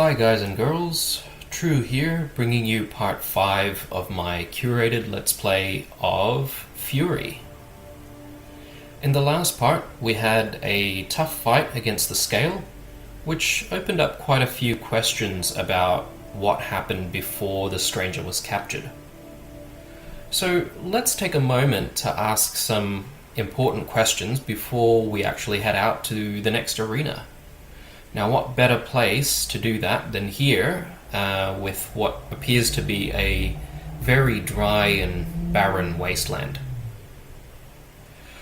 Hi guys and girls, True here, bringing you part 5 of my curated Let's Play of Furi. In the last part, we had a tough fight against the scale, which opened up quite a few questions about what happened before the stranger was captured. So let's take a moment to ask some important questions before we actually head out to the next arena. Now, what better place to do that than here, with what appears to be a very dry and barren wasteland.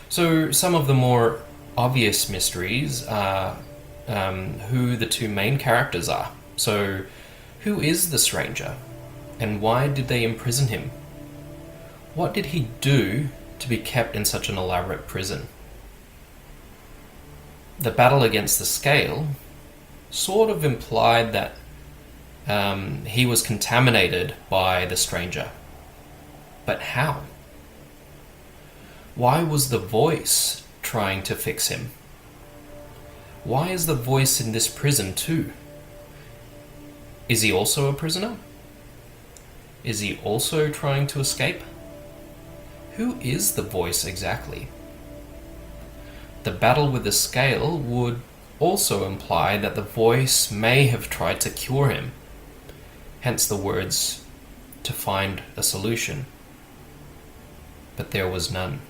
So, some of the more obvious mysteries are who the two main characters are. So, who is the stranger, and why did they imprison him? What did he do to be kept in such an elaborate prison? The battle against the scale sort of implied that he was contaminated by the stranger. But how? Why was the voice trying to fix him? Why is the voice in this prison too? Is he also a prisoner? Is he also trying to escape? Who is the voice exactly? The battle with the scale would also imply that the voice may have tried to cure him, hence the words, to find a solution. But there was none.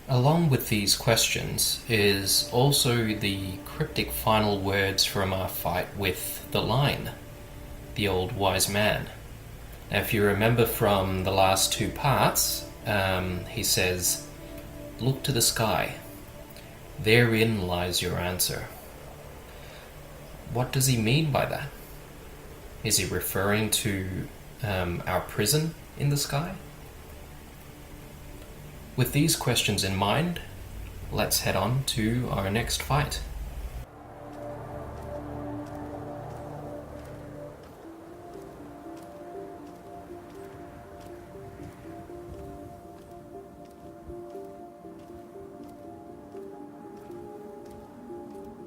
Along with these questions is also the cryptic final words from our fight with the Line, the old wise man. Now, if you remember from the last two parts, he says, "Look to the sky. Therein lies your answer." What does he mean by that? Is he referring to our prison in the sky? With these questions in mind, let's head on to our next fight.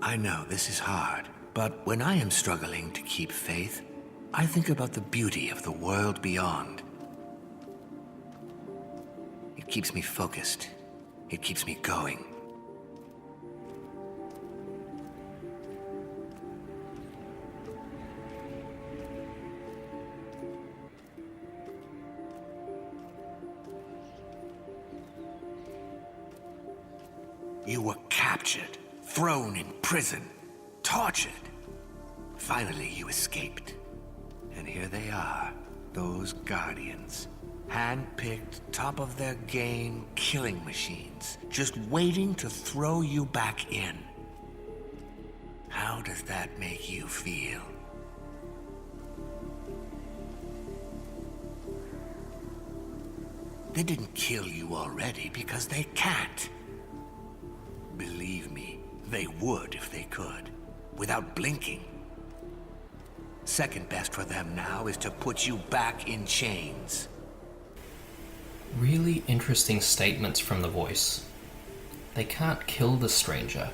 I know this is hard, but when I am struggling to keep faith, I think about the beauty of the world beyond. It keeps me focused. It keeps me going. You were captured. Thrown in prison, tortured. Finally, you escaped. And here they are, those guardians. Hand-picked, top of their game killing machines, just waiting to throw you back in. How does that make you feel? They didn't kill you already because they can't. Believe me. They would if they could, without blinking. Second best for them now is to put you back in chains. Really interesting statements from the voice. They can't kill the stranger.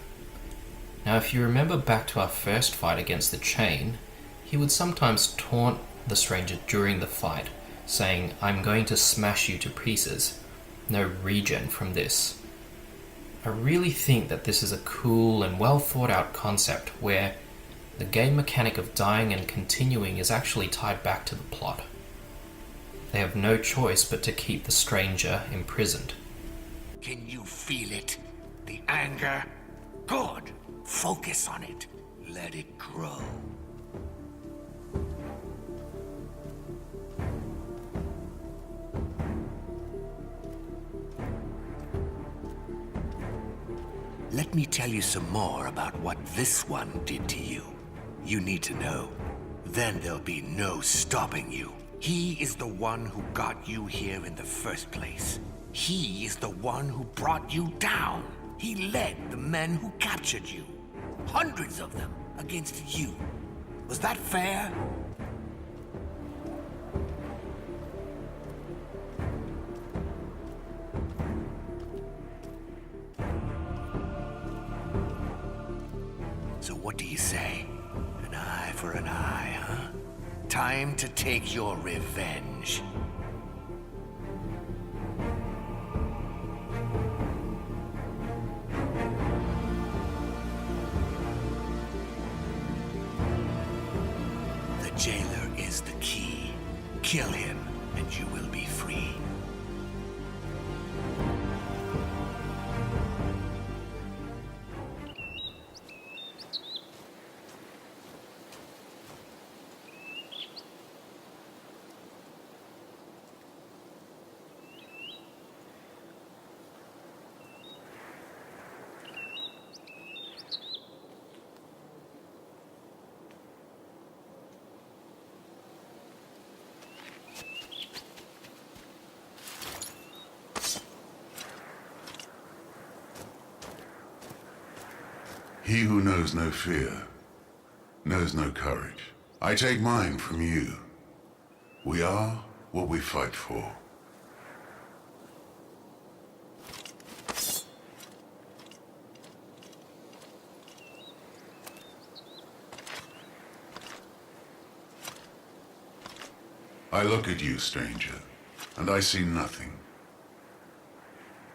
Now, if you remember back to our first fight against the chain, he would sometimes taunt the stranger during the fight, saying, "I'm going to smash you to pieces. No regen from this." I really think that this is a cool and well thought out concept where the game mechanic of dying and continuing is actually tied back to the plot. They have no choice but to keep the stranger imprisoned. Can you feel it? The anger? Good. Focus on it. Let it grow. Let me tell you some more about what this one did to you. You need to know. Then there'll be no stopping you. He is the one who got you here in the first place. He is the one who brought you down. He led the men who captured you. Hundreds of them against you. Was that fair? So what do you say? An eye for an eye, huh? Time to take your revenge. The jailer is the key. Kill him, and you will be free. He who knows no fear, knows no courage. I take mine from you. We are what we fight for. I look at you, stranger, and I see nothing.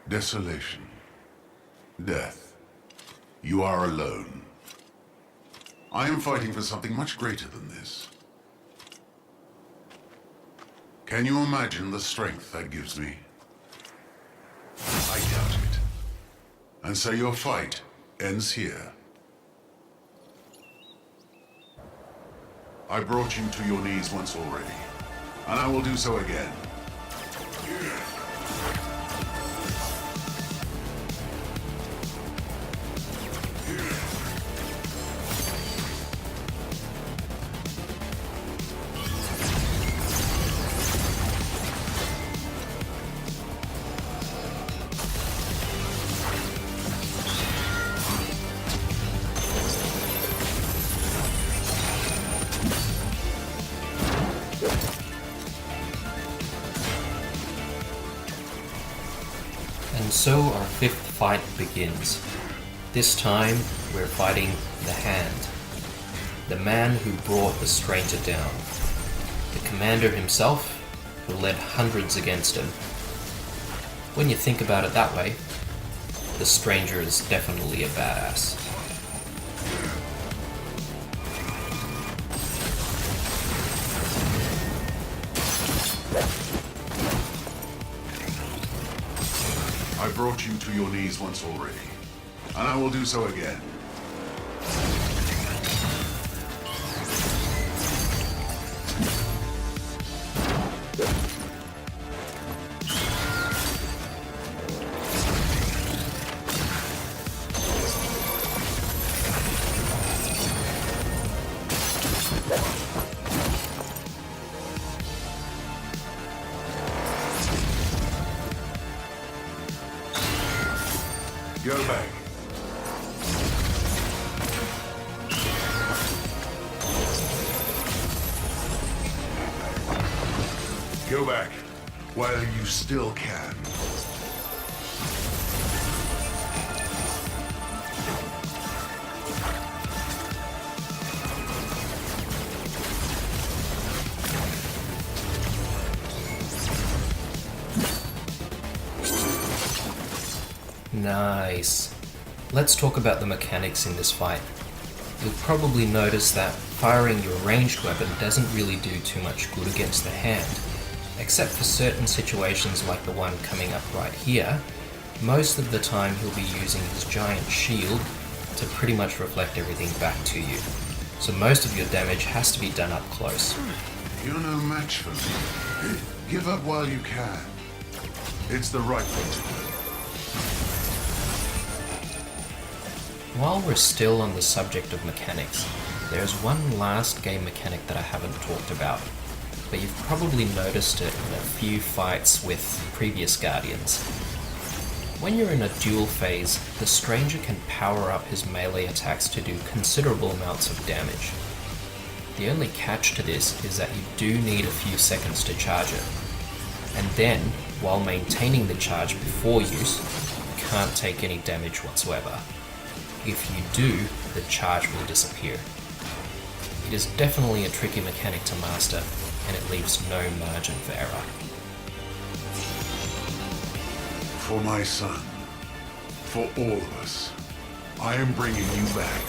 Desolation. Death. You are alone. I am fighting for something much greater than this. Can you imagine the strength that gives me? I doubt it. And so your fight ends here. I brought you to your knees once already, and I will do so again. And so our fifth fight begins. This time, we're fighting the Hand, the man who brought the stranger down, the commander himself who led hundreds against him. When you think about it that way, the stranger is definitely a badass. I brought you to your knees once already, and I will do so again. Go back. Go back while you still can. Nice. Let's talk about the mechanics in this fight. You'll probably notice that firing your ranged weapon doesn't really do too much good against the Hand. Except for certain situations like the one coming up right here, most of the time he'll be using his giant shield to pretty much reflect everything back to you. So most of your damage has to be done up close. You're no match for me. Give up while you can. It's the right thing to do. While we're still on the subject of mechanics, there's one last game mechanic that I haven't talked about, but you've probably noticed it in a few fights with previous Guardians. When you're in a duel phase, the stranger can power up his melee attacks to do considerable amounts of damage. The only catch to this is that you do need a few seconds to charge it, and then, while maintaining the charge before use, you can't take any damage whatsoever. If you do, the charge will disappear. It is definitely a tricky mechanic to master, and it leaves no margin for error. For my son, for all of us, I am bringing you back.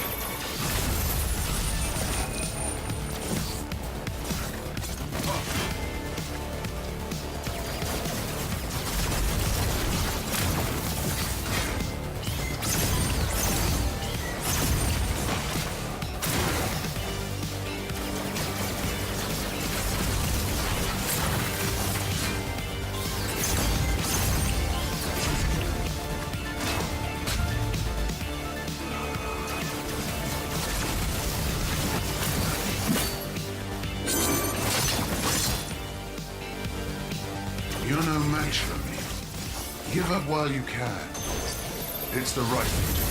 You're no match for me. Give up while you can. It's the right thing to do.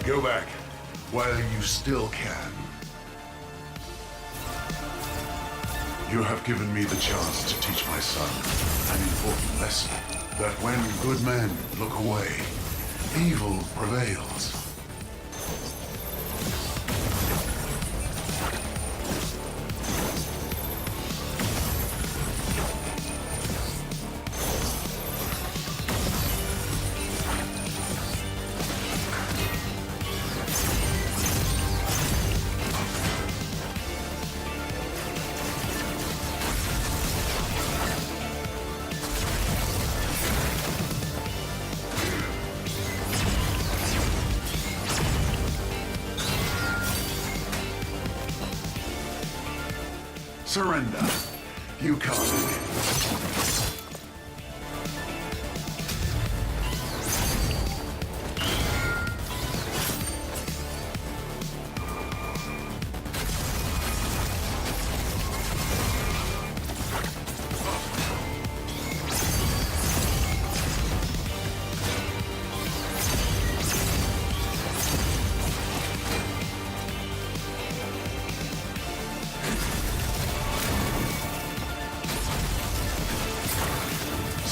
Go back, while you still can. You have given me the chance to teach my son an important lesson. That when good men look away, evil prevails. Surrender. You can't win.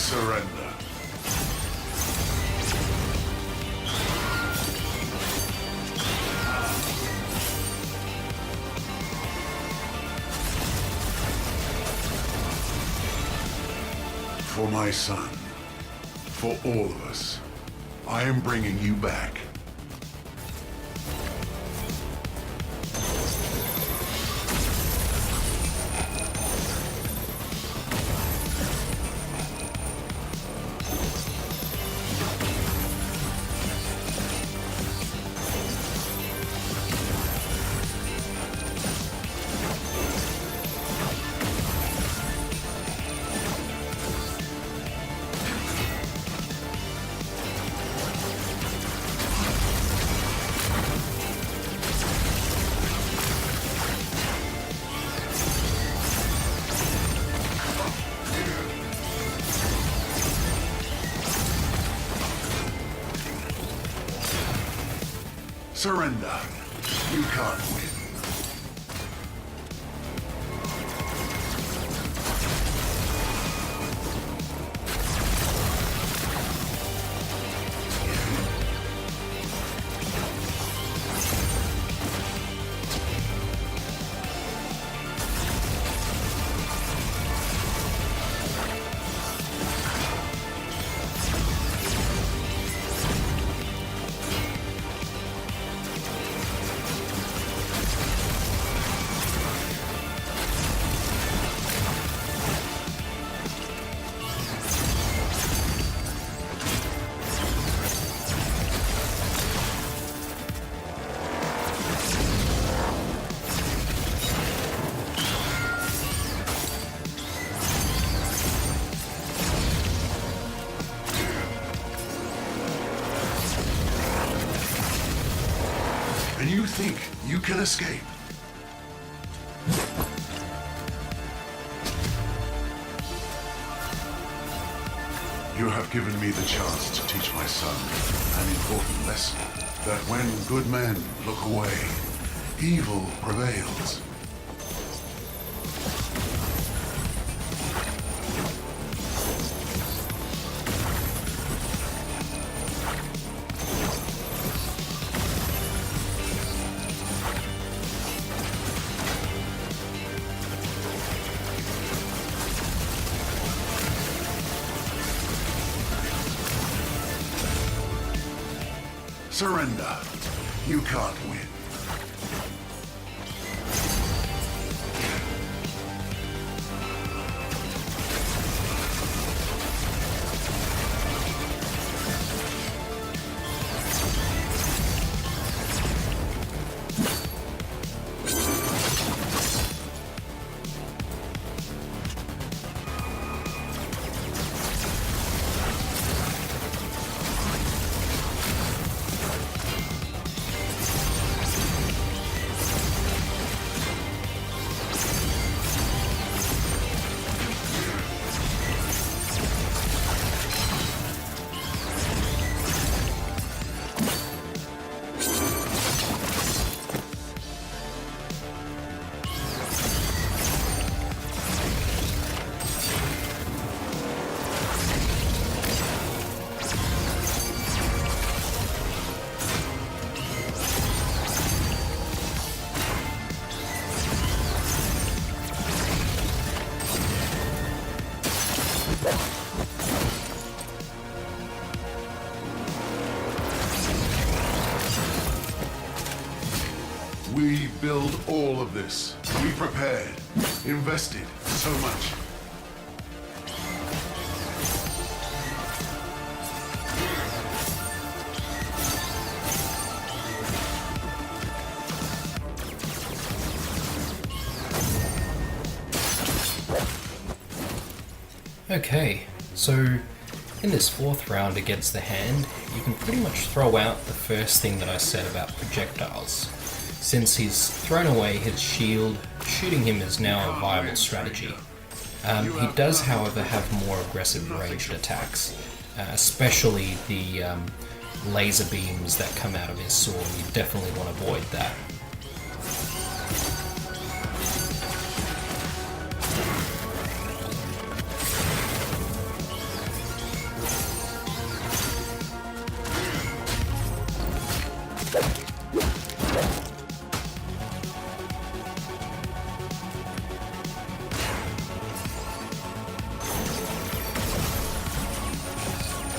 Surrender. For my son, for all of us, I am bringing you back. Surrender. You can't win. and you think you can escape. You have given me the chance to teach my son an important lesson. That when good men look away, evil prevails. Surrender. You can't win. We build all of this. We prepared, invested so much. Okay, so in this fourth round against the hand, you can pretty much throw out the first thing that I said about projectiles. Since he's thrown away his shield, shooting him is now a viable strategy. He does, however, have more aggressive ranged attacks, especially the laser beams that come out of his sword. You definitely want to avoid that.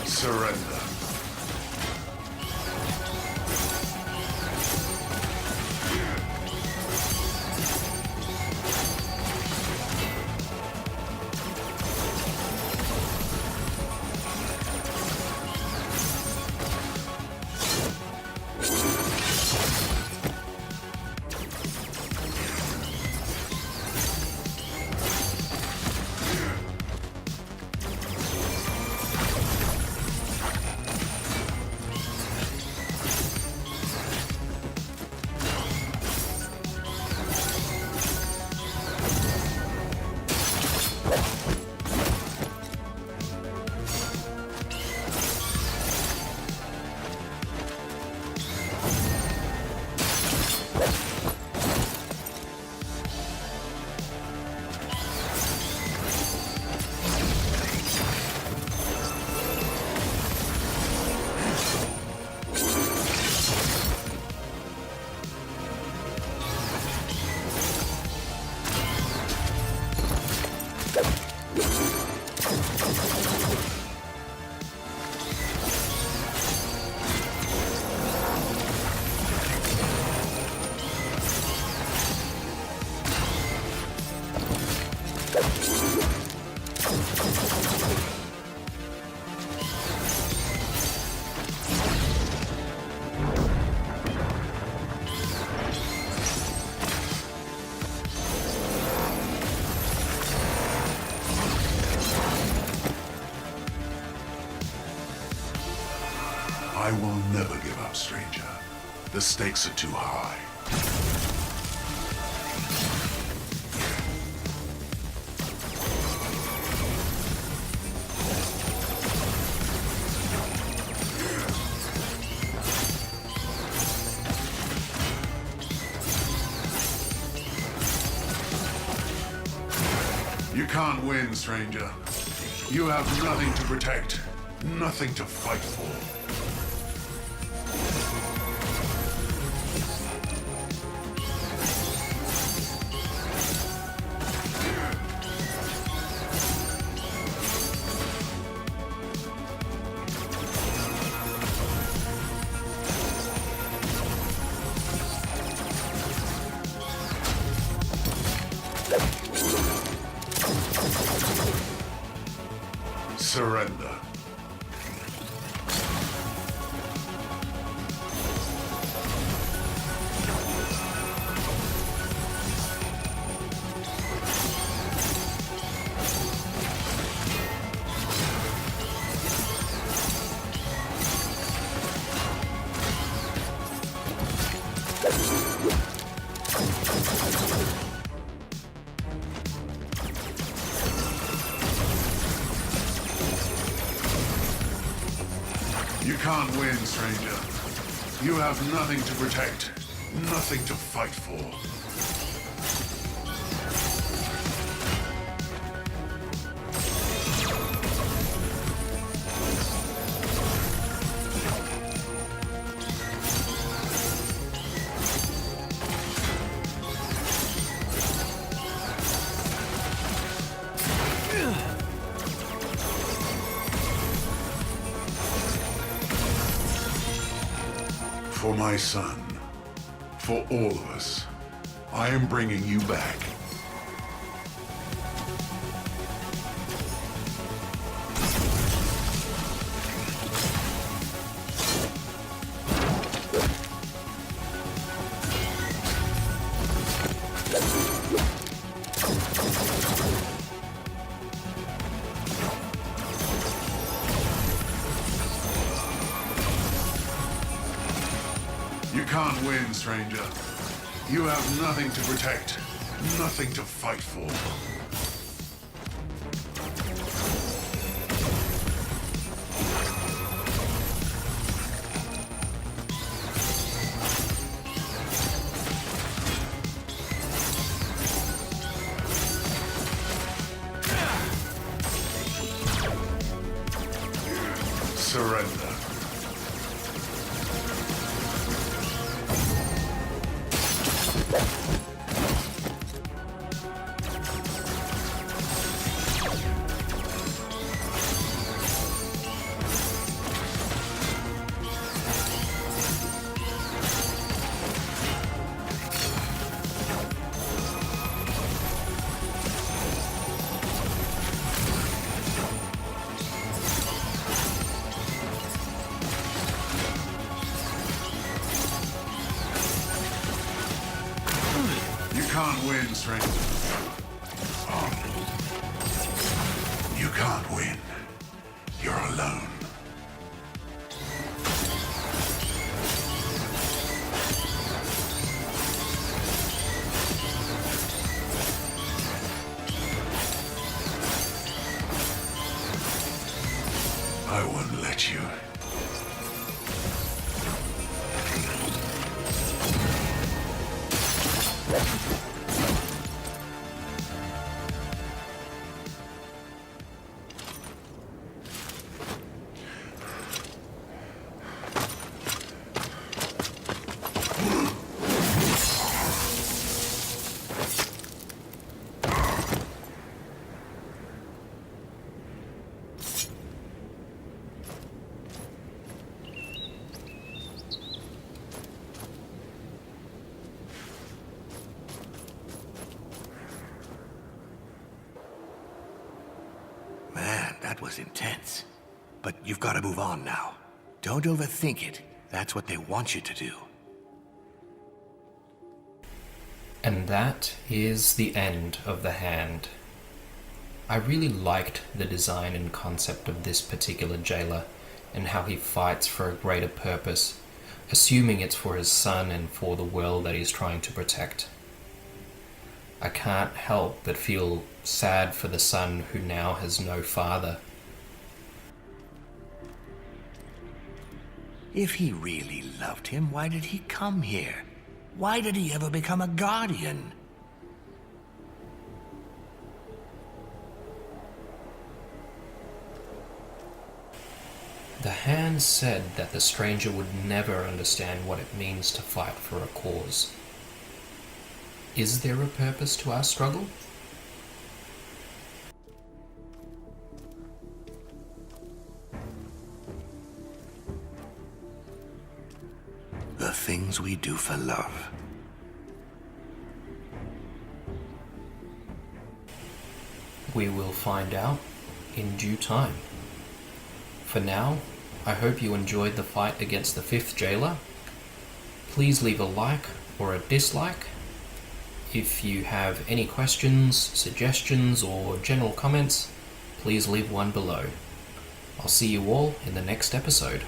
Surrender. I will never give up, stranger. The stakes are too high. You can't win, stranger. You have nothing to protect, nothing to fight for. Surrender. You can't win, stranger. You have nothing to protect, nothing to fight for. For my son, for all of us, I am bringing you back. You can't win, stranger. You have nothing to protect, nothing to fight for. Surrender. You can't win, stranger. You can't win. You're alone. I won't let you. Man, that was intense. But you've got to move on now. Don't overthink it. That's what they want you to do. And that is the end of the hand. I really liked the design and concept of this particular jailer and how he fights for a greater purpose. assuming it's for his son and for the world that he's trying to protect. I can't help but feel sad for the son who now has no father. If he really loved him, why did he come here? Why did he ever become a guardian? The hand said that the stranger would never understand what it means to fight for a cause. Is there a purpose to our struggle? The things we do for love. We will find out in due time. For now, I hope you enjoyed the fight against the 5th jailer. Please leave a like or a dislike. If you have any questions, suggestions, or general comments, please leave one below. I'll see you all in the next episode.